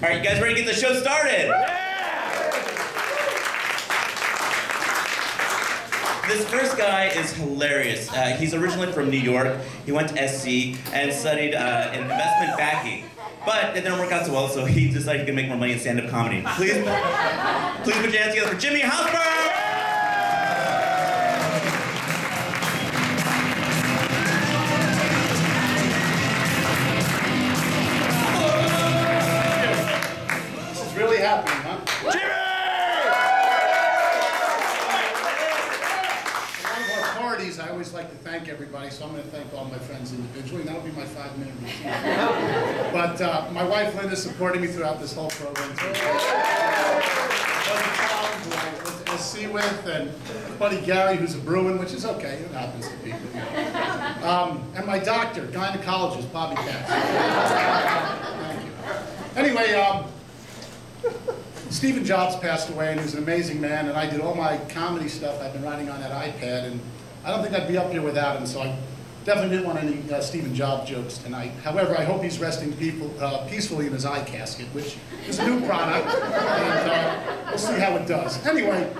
right, you guys ready to get the show started? This first guy is hilarious. He's originally from New York. He went to SC and studied investment banking. But it didn't work out so well, so he decided he could make more money in stand-up comedy. Please put your hands together for Jimmy Hausberg! This is really happening, huh? Jimmy! I always like to thank everybody, so I'm going to thank all my friends individually, and that'll be my 5-minute routine. But my wife Linda supported me throughout this whole program. Who I went to SC with, and my buddy Gary, who's a Bruin, which is okay, it happens to people. And my doctor, gynecologist, Bobby Katz. Thank you. Anyway, Stephen Jobs passed away, and he was an amazing man, and I did all my comedy stuff I've been writing on that iPad, and I don't think I'd be up here without him, so I definitely didn't want any Stephen Jobs jokes tonight. However, I hope he's resting peacefully in his eye casket, which is a new product, and we'll see how it does. Anyway,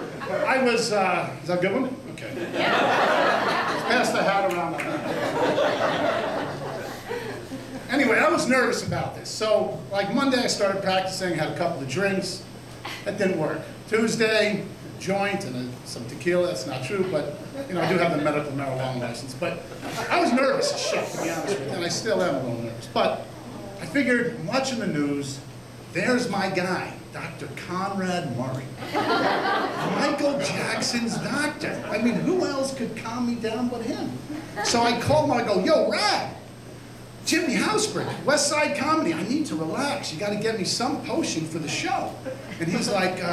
I was, is that a good one? Okay. Let's pass the hat around. Anyway, I was nervous about this. So, like Monday I started practicing, had a couple of drinks. That didn't work. Tuesday, joint and some tequila. That's not true, but you know, I do have the medical marijuana license. But I was nervous as shit, to be honest with you, and I still am a little nervous. But I figured, I'm watching the news, there's my guy, Dr. Conrad Murray. Michael Jackson's doctor. I mean, who else could calm me down but him? So I called him, I go, yo, Rad, Jimmy Hausberg, West Side Comedy, I need to relax. You got to get me some potion for the show. And he's like,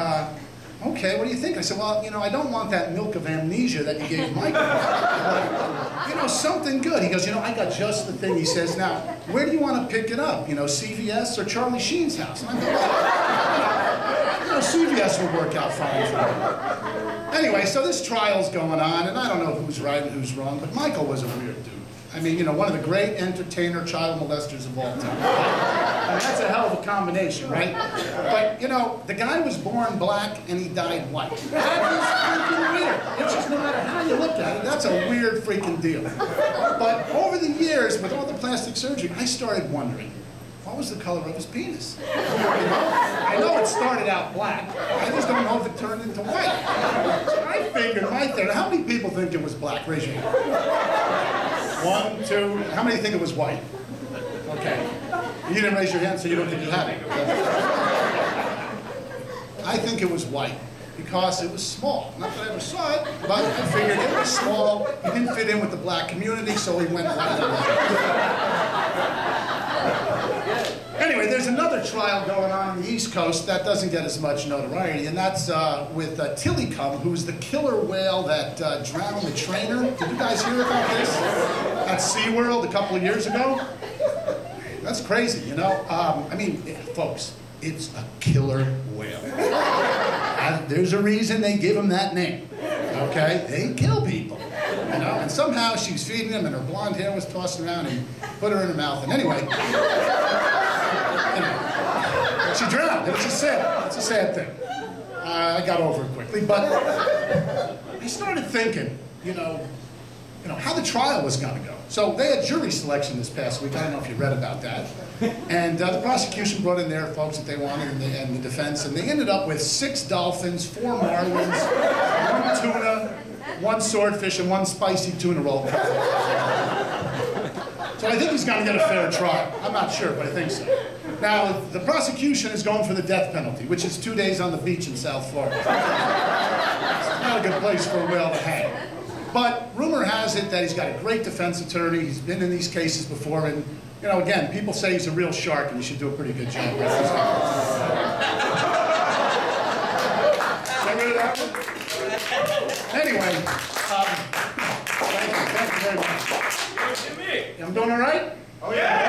okay, what do you think? I said, well, you know, I don't want that milk of amnesia that you gave Michael. Like, you know, something good. He goes, you know, I got just the thing. He says, now, where do you want to pick it up? You know, CVS or Charlie Sheen's house? And I go, well, you know, CVS will work out fine for me. Anyway, so this trial's going on, and I don't know who's right and who's wrong, but Michael was a weird dude. I mean, you know, one of the great entertainer child molesters of all time. I mean, that's a hell of a combination, right? But, you know, the guy was born black and he died white. That is freaking weird. It's just no matter how you look at it, that's a weird freaking deal. But over the years, with all the plastic surgery, I started wondering, what was the color of his penis? You know? I know it started out black. I just don't know if it turned into white. So I figured right there, how many people think it was black? Raise your hand. 1, 2, how many think it was white? Okay. You didn't raise your hand, so you don't think you had it. I think it was white because it was small. Not that I ever saw it, but I figured it was small. He didn't fit in with the black community, so he went white. Anyway, there's another trial going on the East Coast that doesn't get as much notoriety, and that's with Tillicum, who's the killer whale that drowned the trainer. Did you guys hear about this? At SeaWorld a couple of years ago? That's crazy, you know? I mean, folks, it's a killer whale. There's a reason they give him that name, okay? They kill people, you know? And somehow she was feeding him and her blonde hair was tossing around and put her in her mouth. And anyway, she drowned. It's a sad thing. I got over it quickly, but I started thinking, you know, how the trial was going to go. So they had jury selection this past week. I don't know if you read about that. And the prosecution brought in their folks that they wanted and the defense, and they ended up with 6 dolphins, 4 marlins, 1 tuna, 1 swordfish, and 1 spicy tuna roll. So I think he's going to get a fair trial. I'm not sure, but I think so. Now, the prosecution is going for the death penalty, which is 2 days on the beach in South Florida. It's not a good place for a whale to hang. But rumor has it that he's got a great defense attorney. He's been in these cases before, and you know, again, people say he's a real shark, and he should do a pretty good job. Get rid of that one? Anyway, thank you very much. I'm doing all right? Oh yeah.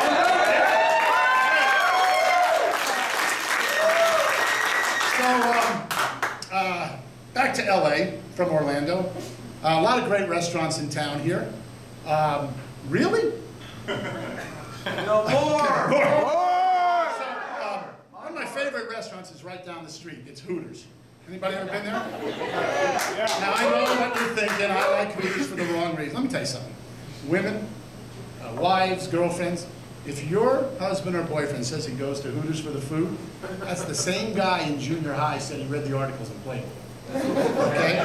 So, back to LA from Orlando. A lot of great restaurants in town here. Really? No more! More! So, one of my restaurants is right down the street. It's Hooters. Anybody ever been there? Now, I know what you're thinking. I like Hooters for the wrong reason. Let me tell you something. Women, wives, girlfriends, if your husband or boyfriend says he goes to Hooters for the food, that's the same guy in junior high said he read the articles in Playboy. Okay?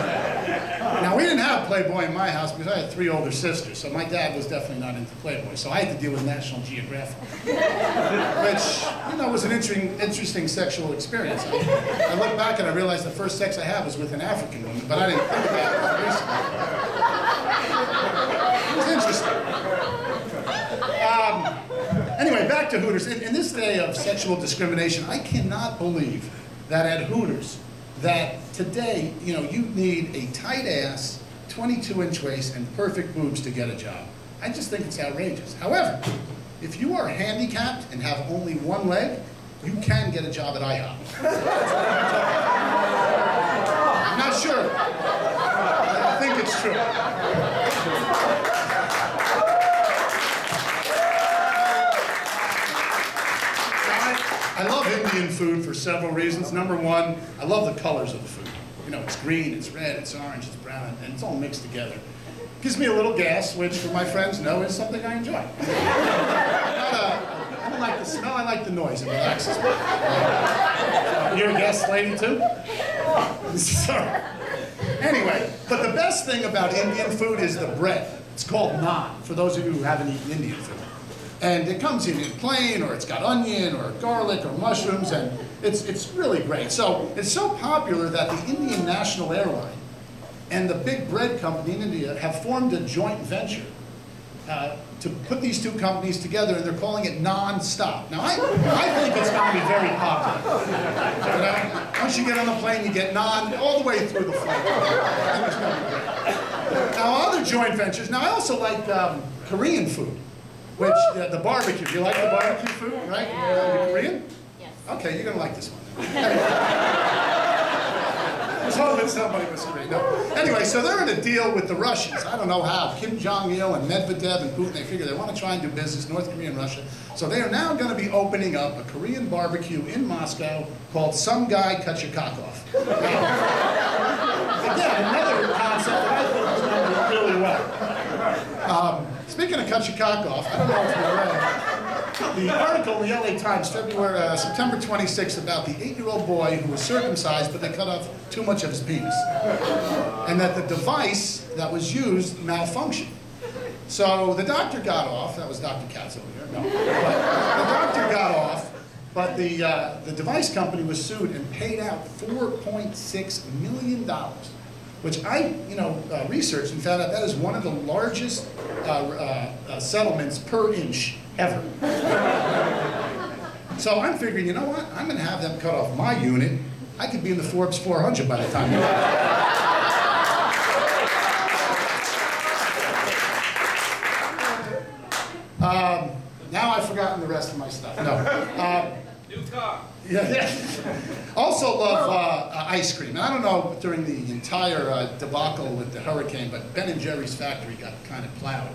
Now, we didn't have Playboy in my house because I had 3 older sisters, so my dad was definitely not into Playboy, so I had to deal with National Geographic, which, you know, was an interesting sexual experience. I look back and I realized the first sex I had was with an African woman, but I didn't think about it recently. It was interesting. Anyway, back to Hooters. In this day of sexual discrimination, I cannot believe that at Hooters, that today, you know, you need a tight ass, 22-inch waist, and perfect boobs to get a job. I just think it's outrageous. However, if you are handicapped and have only one leg, you can get a job at IHOP. I'm not sure. I think it's true. I love Indian food for several reasons. Number one, I love the colors of the food. You know, it's green, it's red, it's orange, it's brown, and it's all mixed together. Gives me a little gas, which for my friends know is something I enjoy. I don't like the smell, I like the noise. It relaxes me. You're a guest lady too? Sorry. Anyway, but the best thing about Indian food is the bread. It's called naan, for those of you who haven't eaten Indian food. And it comes in plain, or it's got onion, or garlic, or mushrooms, and it's really great. So it's so popular that the Indian National Airline and the big bread company in India have formed a joint venture to put these two companies together, and they're calling it Non-Stop. Now, I think it's going to be very popular. You know? Once you get on the plane, you get naan all the way through the flight. I think it's going to be great. Now, other joint ventures. Now, I also like Korean food. Which, the barbecue, you like the barbecue food, right? Yeah. Korean? Yes. Okay, you're going to like this one. I was hoping somebody was Korean. No. Anyway, so they're in a deal with the Russians. I don't know how. Kim Jong-il and Medvedev and Putin, they figure they want to try and do business, North Korea and Russia. So they are now going to be opening up a Korean barbecue in Moscow called Some Guy Cut Your Cock Off. Again, another concept that I think is going to do really well. Speaking of cut your cock off, I don't know if you read the article in the LA Times, September 26th, about the 8-year-old boy who was circumcised, but they cut off too much of his penis. And that the device that was used malfunctioned. So the doctor got off, that was Dr. Katz over here, no. But the doctor got off, but the device company was sued and paid out $4.6 million. Which I, researched and found out that is one of the largest settlements per inch ever. So I'm figuring, you know what? I'm going to have them cut off my unit. I could be in the Forbes 400 by the time you're now I've forgotten the rest of my stuff. No. New car. Yeah. Also love ice cream. And I don't know during the entire debacle with the hurricane, but Ben & Jerry's factory got kind of plowed.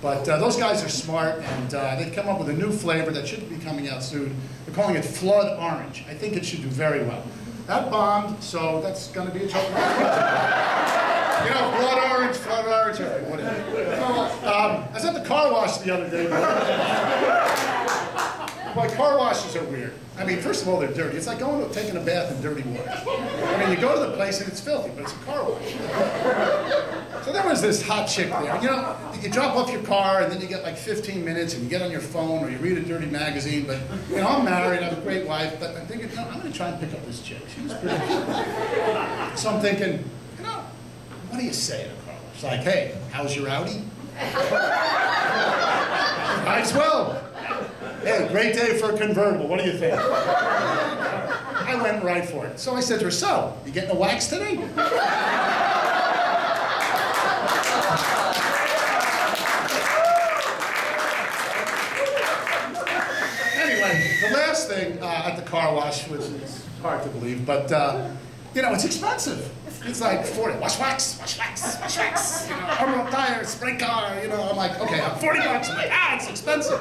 But those guys are smart, and they've come up with a new flavor that should be coming out soon. They're calling it Flood Orange. I think it should do very well. That bombed, so that's going to be a joke. Blood orange, whatever. I was at the car wash the other day. Boy, car washes are weird. I mean, first of all, they're dirty. It's like taking a bath in dirty water. I mean, you go to the place and it's filthy, but it's a car wash. So there was this hot chick there. You drop off your car and then you get like 15 minutes and you get on your phone or you read a dirty magazine. But, I'm married, I have a great wife, but I'm thinking, I'm going to try and pick up this chick. She was pretty cute. So I'm thinking, what do you say at a car wash? It's like, hey, how's your Audi? Might as well. Hey, great day for a convertible. What do you think? I went right for it. So I said to her, so, you getting a wax today? Anyway, the last thing at the car wash, which is hard to believe, but, it's expensive. It's like 40, wash wax. Armor tire, spray car, I'm like, okay, I'm 40 bucks. I'm like, it's expensive,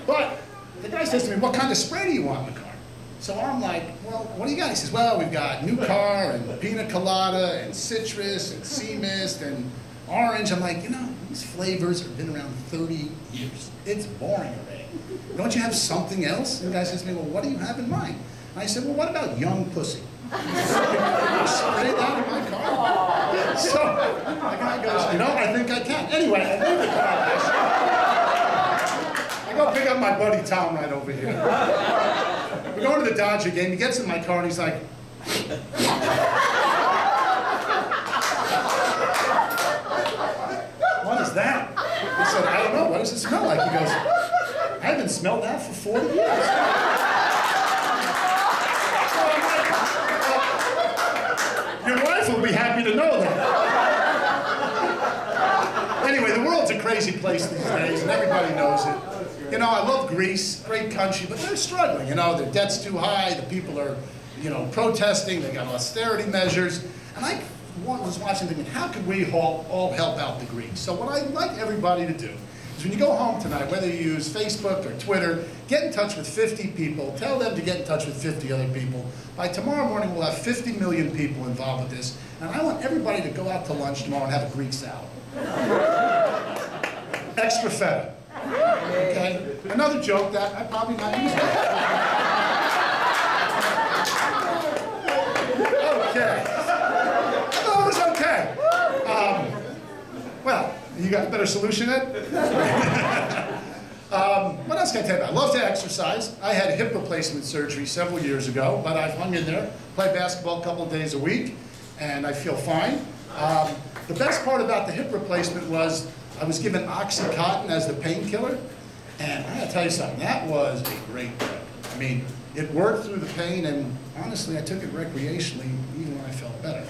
But the guy says to me, what kind of spray do you want in the car? So I'm like, well, what do you got? He says, well, we've got new car and pina colada and citrus and sea mist and orange. I'm like, you know, these flavors have been around 30 years. It's boring already. Don't you have something else? And the guy says to me, well, what do you have in mind? And I said, well, what about young pussy? Spray that in my car. So the guy goes, you know, I think I can. Anyway, I leave the car. I go pick up my buddy Tom right over here. We're going to the Dodger game. He gets in my car and he's like, what is that? I said, I don't know. What does it smell like? He goes, I haven't smelled that for 40 years. Your wife will be happy to know that. Anyway, the world's a crazy place these days, and everybody knows it. You know, I love Greece, great country, but they're struggling. You know, their debt's too high, the people are, you know, protesting, they got austerity measures. And I was watching thinking, how could we all help out the Greeks? So what I'd like everybody to do is when you go home tonight, whether you use Facebook or Twitter, get in touch with 50 people, tell them to get in touch with 50 other people. By tomorrow morning, we'll have 50 million people involved with this, and I want everybody to go out to lunch tomorrow and have a Greek salad. Extra feta. Okay? Another joke that I probably not using. Okay. I thought it was okay. Well, you got a better solution then? What else can I tell you about? I love to exercise. I had hip replacement surgery several years ago, but I've hung in there, play basketball a couple of days a week, and I feel fine. The best part about the hip replacement was I was given Oxycontin as the painkiller, and I gotta tell you something, that was a great drug. I mean, it worked through the pain, and honestly, I took it recreationally even when I felt better.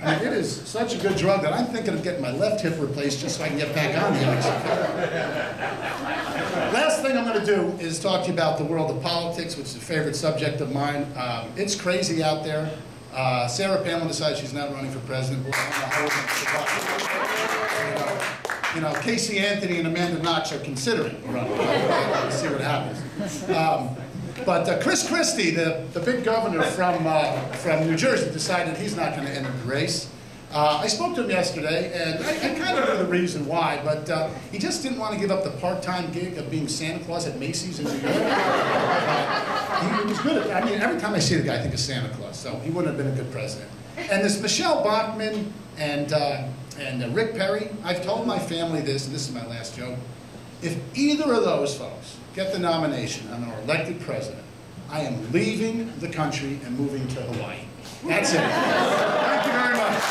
I mean, it is such a good drug that I'm thinking of getting my left hip replaced just so I can get back on the Oxycontin. Last thing I'm going to do is talk to you about the world of politics, which is a favorite subject of mine. It's crazy out there. Sarah Palin decides she's not running for president. You know, Casey Anthony and Amanda Knox are considering running. We'll see what happens. But Chris Christie, the big governor from New Jersey, decided he's not going to enter the race. I spoke to him yesterday, and I kind of know the reason why, but he just didn't want to give up the part-time gig of being Santa Claus at Macy's in New York. He was good at that. I mean, every time I see the guy, I think of Santa Claus, so he wouldn't have been a good president. And this Michelle Bachmann and Rick Perry, I've told my family this, and this is my last joke. If either of those folks get the nomination and are elected president, I am leaving the country and moving to Hawaii. That's it. Thank you very much.